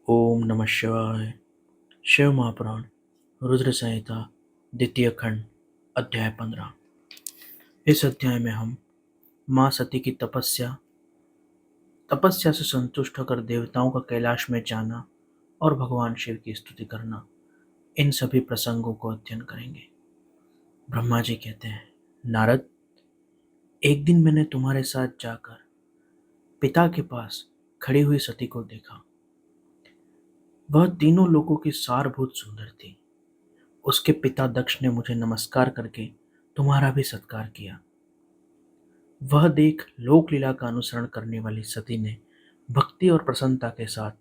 ओम नमः शिवाय। शिव महापुराण रुद्र संहिता द्वितीय खंड अध्याय 15। इस अध्याय में हम माँ सती की तपस्या से संतुष्ट होकर देवताओं का कैलाश में जाना और भगवान शिव की स्तुति करना, इन सभी प्रसंगों को अध्ययन करेंगे। ब्रह्मा जी कहते हैं, नारद, एक दिन मैंने तुम्हारे साथ जाकर पिता के पास खड़ी हुई सती को देखा। वह तीनों लोगों की सारभूत सुंदर थी। उसके पिता दक्ष ने मुझे नमस्कार करके तुम्हारा भी सत्कार किया। वह देख लोकलीला का अनुसरण करने वाली सती ने भक्ति और प्रसन्नता के साथ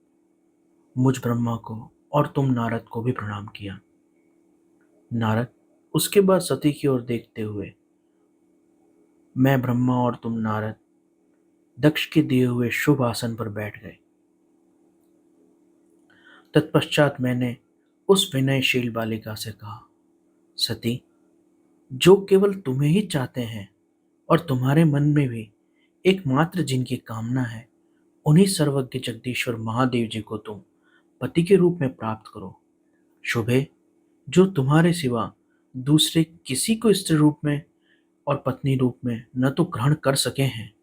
मुझ ब्रह्मा को और तुम नारद को भी प्रणाम किया। नारद, उसके बाद सती की ओर देखते हुए मैं ब्रह्मा और तुम नारद दक्ष के दिए हुए शुभ आसन पर बैठ गए। तत्पश्चात मैंने उस विनयशील बालिका से कहा, सती, जो केवल तुम्हें ही चाहते हैं और तुम्हारे मन में भी एकमात्र जिनकी कामना है, उन्हीं सर्वज्ञ जगदीश्वर महादेव जी को तुम पति के रूप में प्राप्त करो। शुभे, जो तुम्हारे सिवा दूसरे किसी को स्त्री रूप में और पत्नी रूप में न तो ग्रहण कर सके हैं,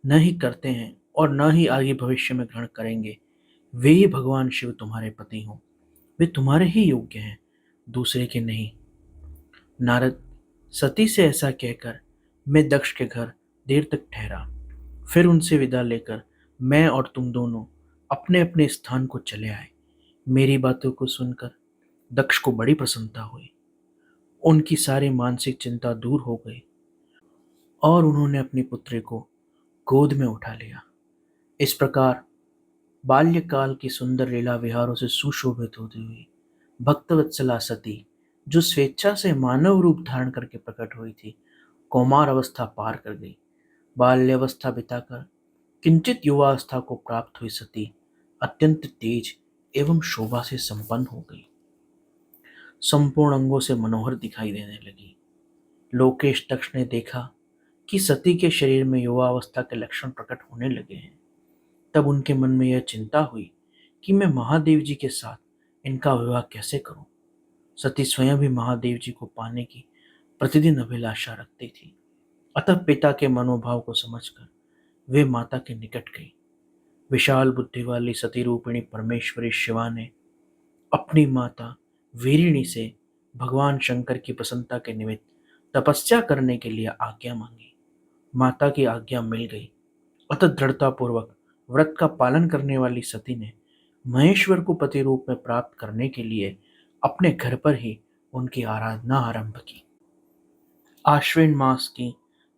न ही करते हैं और न ही आगे भविष्य में ग्रहण करेंगे, वे ही भगवान शिव तुम्हारे पति हों। वे तुम्हारे ही योग्य हैं, दूसरे के नहीं। नारद, सती से ऐसा कहकर मैं दक्ष के घर देर तक ठहरा। फिर उनसे विदा लेकर मैं और तुम दोनों अपने अपने स्थान को चले आए। मेरी बातों को सुनकर दक्ष को बड़ी प्रसन्नता हुई। उनकी सारी मानसिक चिंता दूर हो गई और उन्होंने अपनी पुत्री को गोद में उठा लिया। इस प्रकार बाल्यकाल की सुंदर लीला विहारों से सुशोभित होती हुई भक्तवत्सला सती, जो स्वेच्छा से मानव रूप धारण करके प्रकट हुई थी, कौमार अवस्था पार कर गई। बाल्यावस्था बिताकर किंचित युवावस्था को प्राप्त हुई सती अत्यंत तेज एवं शोभा से संपन्न हो गई। संपूर्ण अंगों से मनोहर दिखाई देने लगी। लोकेश दक्ष ने देखा कि सती के शरीर में युवावस्था के लक्षण प्रकट होने लगे हैं। तब उनके मन में यह चिंता हुई कि मैं महादेव जी के साथ इनका विवाह कैसे करूं। सती स्वयं भी महादेव जी को पाने की प्रतिदिन अभिलाषा रखती थी। अतः पिता के मनोभाव को समझकर वे माता के निकट गई। विशाल बुद्धि वाली सती रूपिणी परमेश्वरी शिवा ने अपनी माता वीरिणी से भगवान शंकर की प्रसन्नता के निमित्त तपस्या करने के लिए आज्ञा मांगी। माता की आज्ञा मिल गई। अतः दृढ़तापूर्वक व्रत का पालन करने वाली सती ने महेश्वर को पति रूप में प्राप्त करने के लिए अपने घर पर ही उनकी आराधना आरंभ की। आश्विन मास की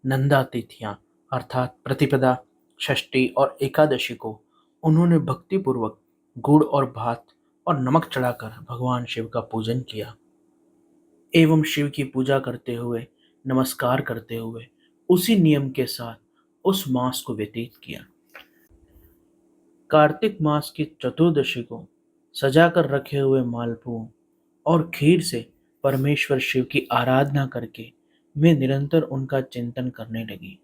नंदा तिथियां अर्थात प्रतिपदा, षष्ठी और एकादशी को उन्होंने भक्तिपूर्वक गुड़ और भात और नमक चढ़ाकर भगवान शिव का पूजन किया एवं शिव की पूजा करते हुए, नमस्कार करते हुए उसी नियम के साथ उस मास को व्यतीत किया। कार्तिक मास की चतुर्दशी को सजाकर रखे हुए मालपुओं और खीर से परमेश्वर शिव की आराधना करके वे निरंतर उनका चिंतन करने लगी।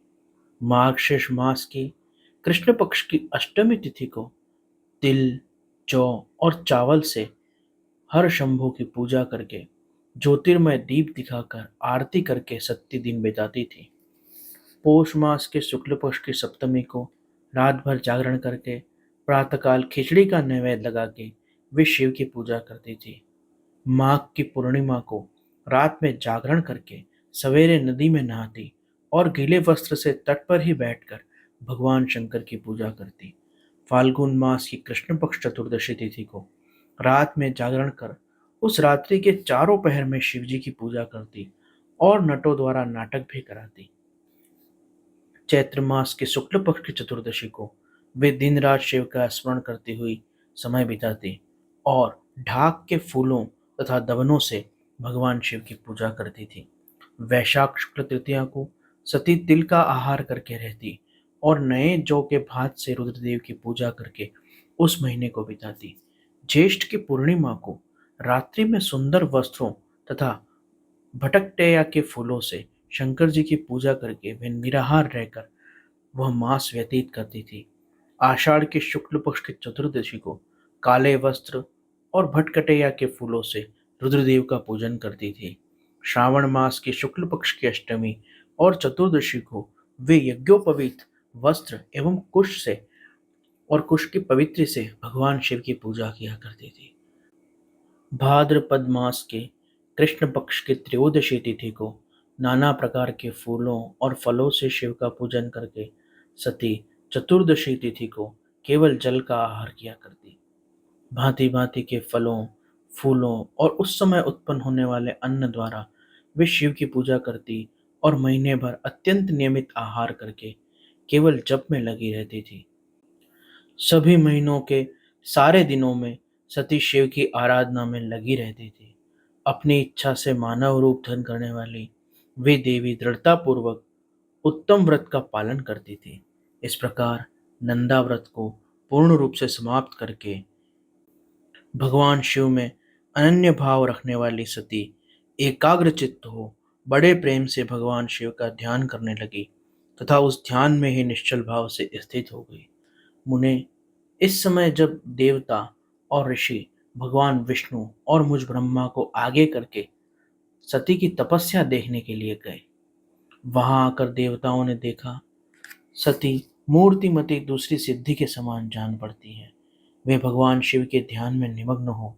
मार्गशीर्ष मास की कृष्ण पक्ष की अष्टमी तिथि को तिल, जौ और चावल से हर शंभु की पूजा करके ज्योतिर्मय दीप दिखाकर आरती करके सत्य दिन बिताती थी। पौष मास के शुक्ल पक्ष की सप्तमी को रात भर जागरण करके प्रातःकाल खिचड़ी का नैवेद्य लगा के वे शिव की पूजा करती थी। माघ की पूर्णिमा को रात में जागरण करके सवेरे नदी में नहाती और गीले वस्त्र से तट पर ही बैठकर भगवान शंकर की पूजा करती। फाल्गुन मास की कृष्ण पक्ष चतुर्दशी तिथि को रात में जागरण कर उस रात्रि के चारों पहर में शिवजी की पूजा करती और नटों द्वारा नाटक भी कराती। चैत्र मास के शुक्ल पक्ष की चतुर्दशी को वे दिन रात शिव का स्मरण करती हुई समय बिताती और ढाक के फूलों तथा दवनों से भगवान शिव की पूजा करती थी। वैशाख शुक्ल तृतीया को सती तिल का आहार करके रहती और नए जौ के भात से रुद्रदेव की पूजा करके उस महीने को बिताती। ज्येष्ठ की पूर्णिमा को रात्रि में सुंदर वस्त्रों तथा भटकटैया के फूलों से शंकर जी की पूजा करके वे निराहार रहकर वह मास व्यतीत करती थी। आषाढ़ के शुक्ल पक्ष की चतुर्दशी को काले वस्त्र और भटकटैया के फूलों से रुद्रदेव का पूजन करती थी। श्रावण मास की शुक्ल पक्ष की अष्टमी और चतुर्दशी को वे यज्ञोपवीत वस्त्र एवं कुश की पवित्र से भगवान शिव की पूजा किया करती थी। भाद्रपद मास के कृष्ण पक्ष की त्रयोदशी तिथि को नाना प्रकार के फूलों और फलों से शिव का पूजन करके सती चतुर्दशी तिथि को केवल जल का आहार किया करती। भांति भांति के फलों, फूलों और उस समय उत्पन्न होने वाले अन्न द्वारा वे शिव की पूजा करती और महीने भर अत्यंत नियमित आहार करके केवल जप में लगी रहती थी। सभी महीनों के सारे दिनों में सती शिव की आराधना में लगी रहती थी। अपनी इच्छा से मानव रूप धारण करने वाली वे देवी दृढ़तापूर्वक उत्तम व्रत का पालन करती थी। इस प्रकार नंदा व्रत को पूर्ण रूप से समाप्त करके भगवान शिव में अनन्य भाव रखने वाली सती एकाग्र चित्त हो बड़े प्रेम से भगवान शिव का ध्यान करने लगी तथा उस ध्यान में ही निश्चल भाव से स्थित हो गई। मुने, इस समय जब देवता और ऋषि भगवान विष्णु और मुझ ब्रह्मा को आगे करके सती की तपस्या देखने के लिए गए। वहां आकर देवताओं ने देखा सती मूर्तिमती दूसरी सिद्धि के समान जान पड़ती है। वे भगवान शिव के ध्यान में निमग्न हो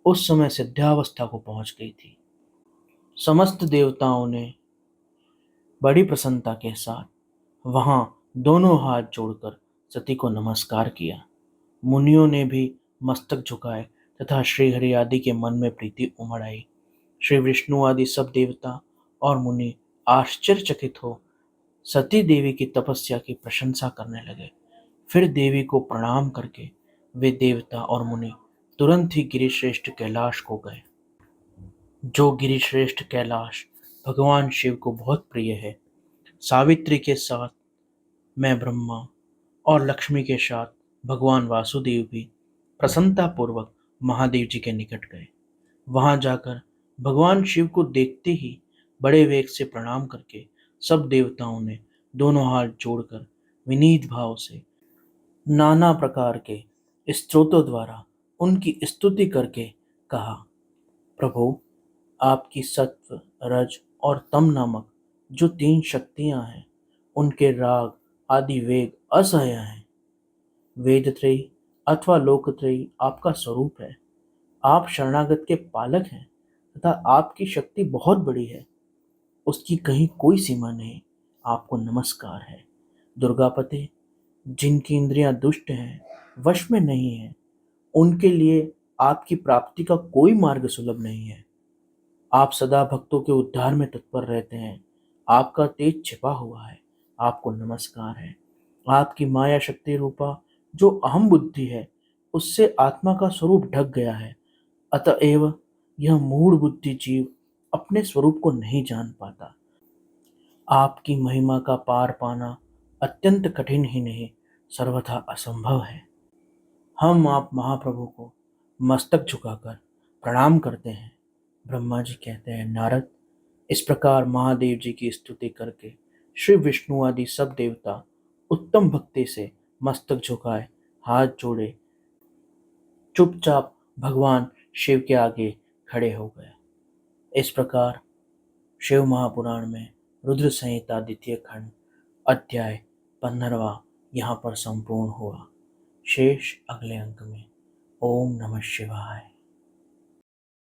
उस समय सिद्धावस्था को पहुंच गई थी। समस्त देवताओं ने बड़ी प्रसन्नता के साथ वहां दोनों हाथ जोड़कर सती को नमस्कार किया। मुनियों ने भी मस्तक झुकाए तथा श्रीहरि आदि के मन में प्रीति उमड़ आई। श्री विष्णु आदि सब देवता और मुनि आश्चर्यचकित हो सती देवी की तपस्या की प्रशंसा करने लगे। फिर देवी को प्रणाम करके वे देवता और मुनि तुरंत ही गिरिश्रेष्ठ कैलाश को गए। जो गिरिश्रेष्ठ कैलाश भगवान शिव को बहुत प्रिय है। सावित्री के साथ मैं ब्रह्मा और लक्ष्मी के साथ भगवान वासुदेव भी प्रसन्नता पूर्वक महादेव जी के निकट गए। वहां जाकर भगवान शिव को देखते ही बड़े वेग से प्रणाम करके सब देवताओं ने दोनों हाथ जोड़कर विनीत भाव से नाना प्रकार के स्तोत्रों द्वारा उनकी स्तुति करके कहा, प्रभु, आपकी सत्व, रज और तम नामक जो तीन शक्तियां हैं, उनके राग आदि वेग असह्य हैं। वेदत्रयी अथवा लोकत्रयी आपका स्वरूप है। आप शरणागत के पालक हैं तथा आपकी शक्ति बहुत बड़ी है। उसकी कहीं कोई सीमा नहीं। आपको नमस्कार है। दुर्गापते, जिनकी इंद्रियां दुष्ट हैं, वश में नहीं है, उनके लिए आपकी प्राप्ति का कोई मार्ग सुलभ नहीं है। आप सदा भक्तों के उद्धार में तत्पर रहते हैं। आपका तेज छिपा हुआ है। आपको नमस्कार है। आपकी माया शक्ति रूपा जो अहम बुद्धि है, उससे आत्मा का स्वरूप ढक गया है। अतएव यह मूढ़ बुद्धि जीव अपने स्वरूप को नहीं जान पाता। आपकी महिमा का पार पाना अत्यंत कठिन ही नहीं, सर्वथा असंभव है। हम आप महाप्रभु को मस्तक झुकाकर प्रणाम करते हैं। ब्रह्मा जी कहते हैं, नारद, इस प्रकार महादेव जी की स्तुति करके श्री विष्णु आदि सब देवता उत्तम भक्ति से मस्तक झुकाए, हाथ जोड़े, चुपचाप भगवान शिव के आगे खड़े हो गए। इस प्रकार शिव महापुराण में रुद्र संहिता द्वितीय खंड अध्याय 15वां यहाँ पर संपूर्ण हुआ। शेष अगले अंक में। ओम नमः शिवाय।